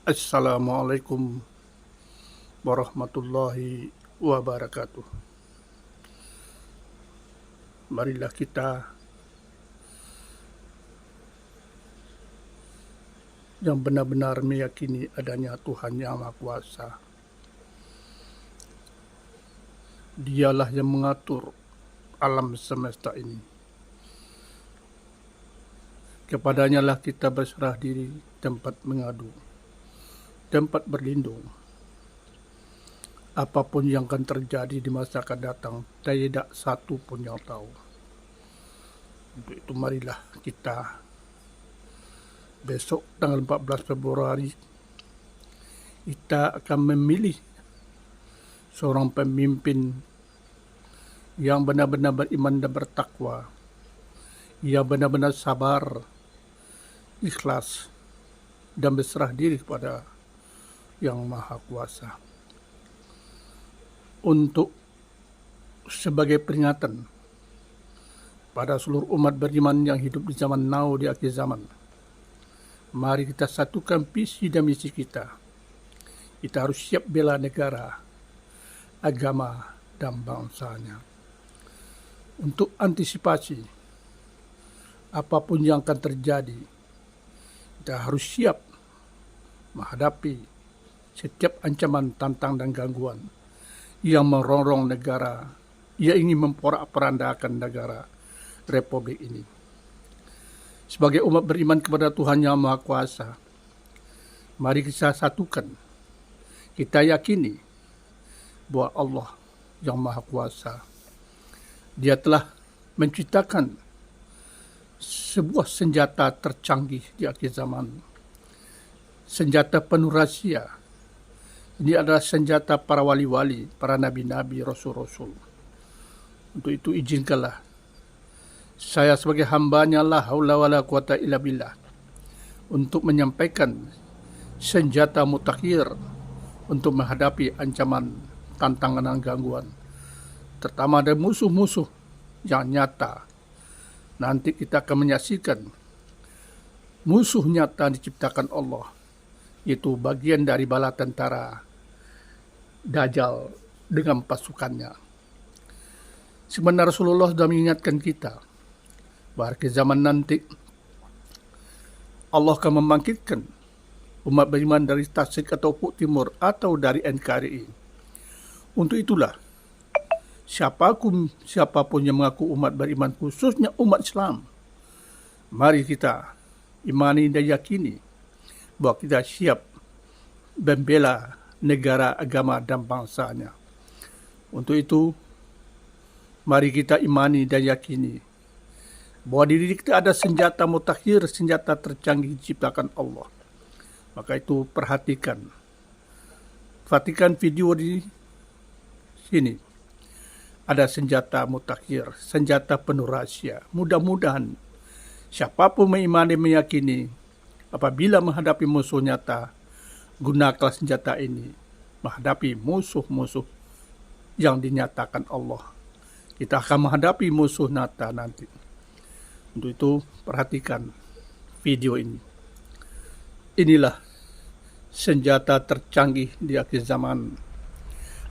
Assalamualaikum warahmatullahi wabarakatuh. Marilah kita yang benar-benar meyakini adanya Tuhan Yang Maha Kuasa. Dialah yang mengatur alam semesta ini. Kepadanya lah kita berserah diri, tempat mengadu, tempat berlindung. Apapun yang akan terjadi di masa akan datang, tidak satu pun yang tahu. Untuk itu marilah kita besok tanggal 14 Februari kita akan memilih seorang pemimpin yang benar-benar beriman dan bertakwa, yang benar-benar sabar, ikhlas, dan berserah diri kepada Yang Maha Kuasa. Untuk sebagai peringatan pada seluruh umat beriman yang hidup di zaman now, di akhir zaman, mari kita satukan visi dan misi kita. Kita harus siap bela negara, agama, dan bangsanya. Untuk antisipasi apapun yang akan terjadi, kita harus siap menghadapi setiap ancaman, tantang, dan gangguan yang merongrong negara, yang ingin memporak-porandakan negara Republik ini. Sebagai umat beriman kepada Tuhan Yang Maha Kuasa, mari kita satukan. Kita yakini bahwa Allah Yang Maha Kuasa, Dia telah menciptakan sebuah senjata tercanggih di akhir zaman. Senjata penuh rahasia. Ini adalah senjata para wali-wali, para nabi-nabi, rasul-rasul. Untuk itu izinkanlah saya sebagai hambanya la haula wala quwata illa billah untuk menyampaikan senjata mutakhir untuk menghadapi ancaman, tantangan, dan gangguan, terutama dari musuh-musuh yang nyata. Nanti kita akan menyaksikan musuh nyata diciptakan Allah, yaitu bagian dari bala tentara Dajjal dengan pasukannya. Sebenarnya Rasulullah sudah mengingatkan kita bahwa ke zaman nanti Allah akan membangkitkan umat beriman dari Tasik atau Ufuk Timur atau dari NKRI. Untuk itulah siapapun yang mengaku umat beriman, khususnya umat Islam, mari kita imani dan yakini bahwa kita siap membela negara, agama, dan bangsanya. Untuk itu, mari kita imani dan yakini bahwa di diri kita ada senjata mutakhir, senjata tercanggih diciptakan Allah. Maka itu perhatikan video di sini. Ada senjata mutakhir, senjata penuh rahasia. Mudah-mudahan siapapun mengimani, meyakini, apabila menghadapi musuh nyata, gunakanlah senjata ini menghadapi musuh-musuh yang dinyatakan Allah. Kita akan menghadapi musuh nyata nanti. Untuk itu perhatikan video ini. Inilah senjata tercanggih di akhir zaman.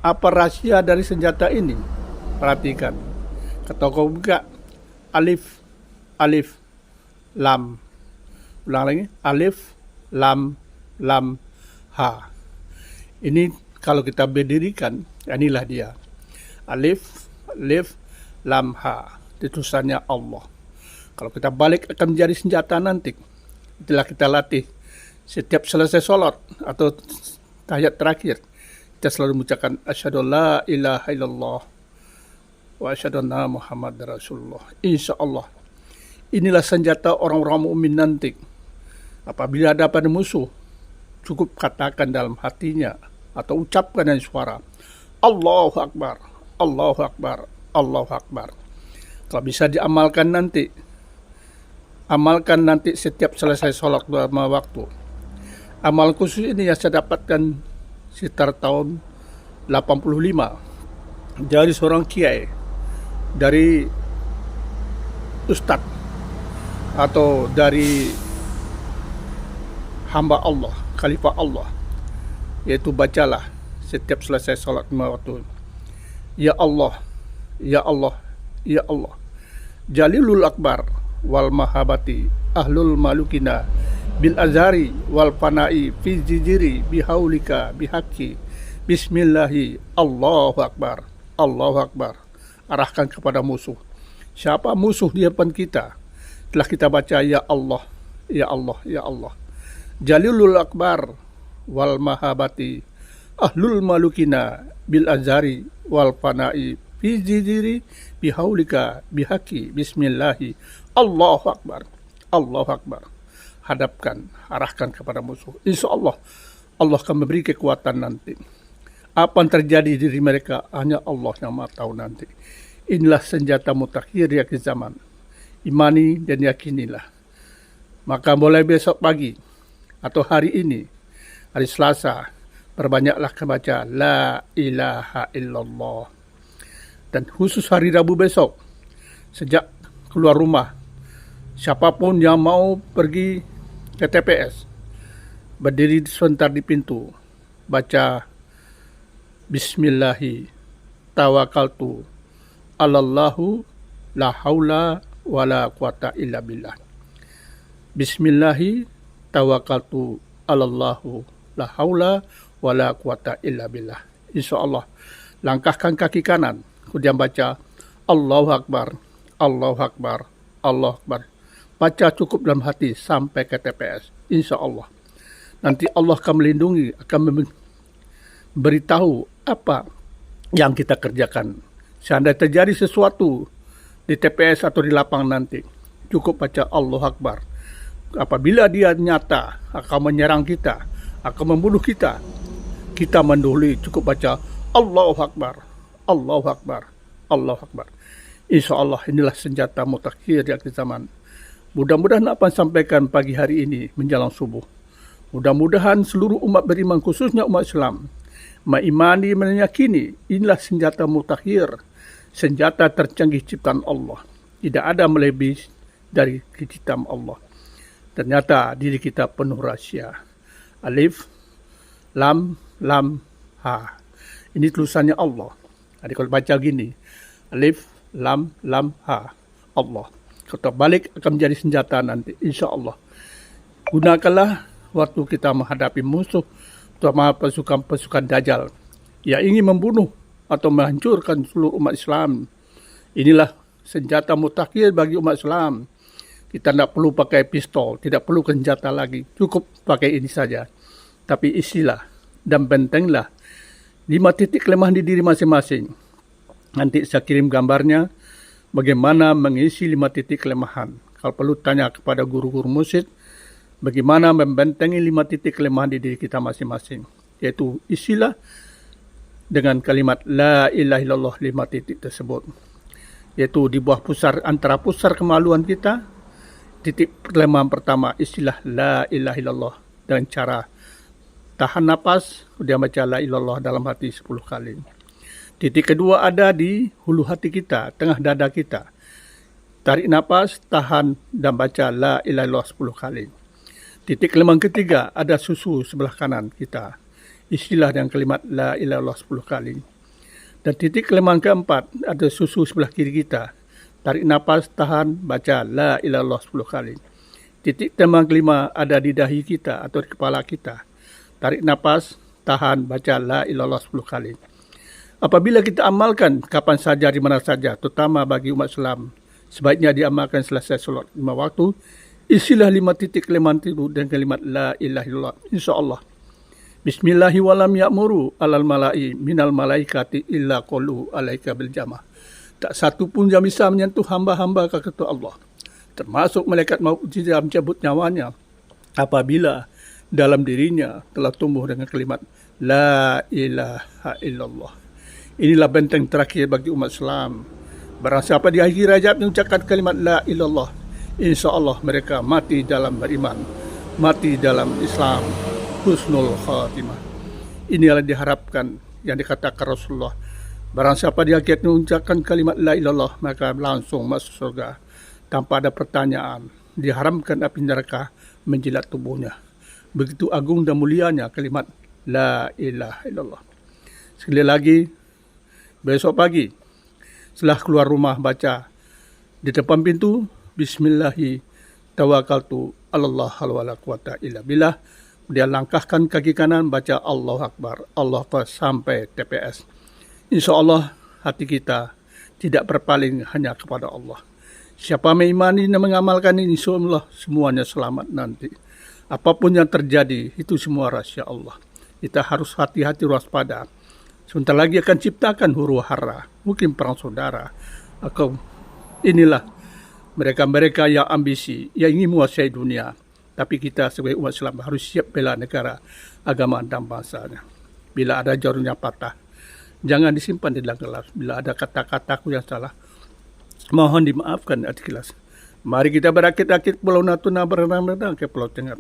Apa rahasia dari senjata ini? Perhatikan. Ketika kau buka alif, lam. Ulang lagi. Alif, lam, ha. Ini kalau kita berdirikan, inilah dia. Alif, lam, ha. Tulisannya Allah. Kalau kita balik akan menjadi senjata nanti. Itulah kita latih. Setiap selesai sholat atau tahiyat terakhir, kita selalu mengucapkan asyhadu la ilaha illallah wa asyhadu anna Muhammad Rasulullah. Insya Allah. Inilah senjata orang-orang mukmin nanti. Apabila ada pada musuh, cukup katakan dalam hatinya atau ucapkan dengan suara, Allahu Akbar, Allahu Akbar, Allahu Akbar. Kalau bisa diamalkan nanti, amalkan nanti setiap selesai sholat lima waktu. Amal khusus ini yang saya dapatkan sekitar tahun 85 dari seorang kiai, dari ustadz atau dari hamba Allah. khalifah Allah, yaitu bacalah setiap selesai salat 5 waktu. Ya Allah, ya Allah, ya Allah, Jalilul Akbar wal mahabati ahlul malukina bil azhari wal fanai fi jijiri bihaulika bihaqi bismillahi Allahu Akbar, Allahu Akbar. Arahkan kepada musuh. Siapa musuh di depan kita? Telah kita baca ya Allah, ya Allah, ya Allah, Jalilul Akbar wal mahabati ahlul malukina bil azhari wal fanai fi jidiri bihaulika bihaqi bismillahi Allahu Akbar, Allahu Akbar. Hadapkan, arahkan kepada musuh. Insya Allah, Allah akan memberi kekuatan nanti. Apa yang terjadi di diri mereka hanya Allah yang maha tahu nanti. Inilah senjata mutakhir di akhir zaman. Imani dan yakinilah. Maka mulai besok pagi atau hari ini, hari Selasa, perbanyaklah membaca La ilaha illallah. Dan khusus hari Rabu besok, sejak keluar rumah, siapapun yang mau pergi ke TPS, berdiri sebentar di pintu, baca Bismillahi tawakkaltu alallahu la haula wala quwata illa billah. Bismillahi tawakkaltu alallahu la haula wala quwata illa billah. Insyaallah, langkahkan kaki kanan, kemudian baca Allahu Akbar, Allahu Akbar, Allahu Akbar. Baca cukup dalam hati sampai ke TPS. Insyaallah. Nanti Allah akan melindungi, akan beritahu apa yang kita kerjakan. Seandainya terjadi sesuatu di TPS atau di lapangan nanti, cukup baca Allahu Akbar. Apabila dia nyata akan menyerang kita, akan membunuh kita, kita mendahului cukup baca Allahu Akbar, Allahu Akbar, Allahu Akbar. InsyaAllah inilah senjata mutakhir di akhir zaman. Mudah-mudahan apa yang sampaikan pagi hari ini menjelang subuh, mudah-mudahan seluruh umat beriman, khususnya umat Islam, mengimani, meyakini inilah senjata mutakhir, senjata tercanggih ciptaan Allah. Tidak ada melebihi dari ciptaan Allah. Ternyata diri kita penuh rahasia. Alif, lam, lam, ha. Ini tulisannya Allah. Jadi kalau baca gini, alif, lam, ha, Allah. Kalau balik akan menjadi senjata nanti, insya Allah. Gunakanlah waktu kita menghadapi musuh, terutama pasukan-pasukan Dajjal yang ingin membunuh atau menghancurkan seluruh umat Islam. Inilah senjata mutakhir bagi umat Islam. Kita tidak perlu pakai pistol, tidak perlu senjata lagi, cukup pakai ini saja. Tapi isilah dan bentenglah 5 titik kelemahan di diri masing-masing. Nanti saya kirim gambarnya bagaimana mengisi 5 titik kelemahan. Kalau perlu tanya kepada guru-guru musik, bagaimana membentengi 5 titik kelemahan di diri kita masing-masing. Yaitu isilah dengan kalimat La ilaha illallah 5 titik tersebut. Yaitu di bawah pusar, antara pusar kemaluan kita, titik kelemahan pertama istilah La ilaha illallah dengan cara tahan napas, kemudian baca La ilallah dalam hati 10 kali. Titik kedua ada di hulu hati kita, tengah dada kita. Tarik napas, tahan dan baca La ilaha illallah 10 kali. Titik kelemahan ketiga ada susu sebelah kanan kita. Istilah dengan kalimat La ilaha illallah 10 kali. Dan titik kelemahan keempat ada susu sebelah kiri kita. Tarik napas, tahan, baca La ilaha illallah 10 kali. Titik kelemahan kelima ada di dahi kita atau di kepala kita. Tarik napas, tahan, baca La ilaha illallah 10 kali. Apabila kita amalkan kapan saja, di mana saja, terutama bagi umat Islam, sebaiknya diamalkan selesai solat 5 waktu. Isilah 5 titik kelemahan itu dan kalimat La ilaha illallah. InsyaAllah. Bismillahi walam ya'muru alal malai minal malaikati illa qalu alaika bil jamah. Tak satu pun yang bisa menyentuh hamba-hamba kata Allah, termasuk malaikat maut jika mencabut nyawanya, apabila dalam dirinya telah tumbuh dengan kalimat La ilaha illallah. Inilah benteng terakhir bagi umat Islam. Barang siapa di akhir Rajab mengucapkan kalimat La ilallah, insyaAllah mereka mati dalam beriman, mati dalam Islam, husnul khatimah. Inilah diharapkan yang dikatakan Rasulullah. Barang siapa di akhir mengucapkan kalimat La ilallah, maka langsung masuk surga tanpa ada pertanyaan. Diharamkan api neraka menjilat tubuhnya. Begitu agung dan mulianya kalimat La ilaha illallah. Sekali lagi, besok pagi setelah keluar rumah baca di depan pintu, Bismillahi tawakkaltu alallah wala quwata illa billah. Dia langkahkan kaki kanan, baca Allahu Akbar, Allah Akbar sampai TPS. Insya Allah hati kita tidak berpaling hanya kepada Allah. Siapa mengimani dan mengamalkan ini, insya Allah semuanya selamat nanti. Apapun yang terjadi, itu semua rahasia Allah. Kita harus hati-hati waspada. Sebentar lagi akan ciptakan huru hara, mungkin perang saudara. Inilah mereka-mereka yang ambisi, yang ingin menguasai dunia. Tapi kita sebagai umat Islam harus siap bela negara, agama, dan bangsanya. Bila ada jarumnya patah, jangan disimpan di dalam gelas. Bila ada kata-kataku yang salah, mohon dimaafkan hati kelas. Mari kita berakit-akit Pulau Natuna berenang-renang ke Pulau Tengah.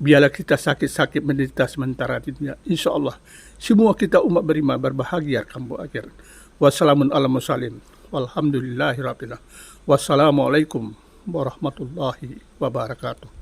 Biarlah kita sakit-sakit menderita sementara di dunia. Insya Allah, semua kita umat beriman berbahagia kamu akhir. Wassalamualaikum warahmatullahi wabarakatuh. Wassalamualaikum warahmatullahi wabarakatuh.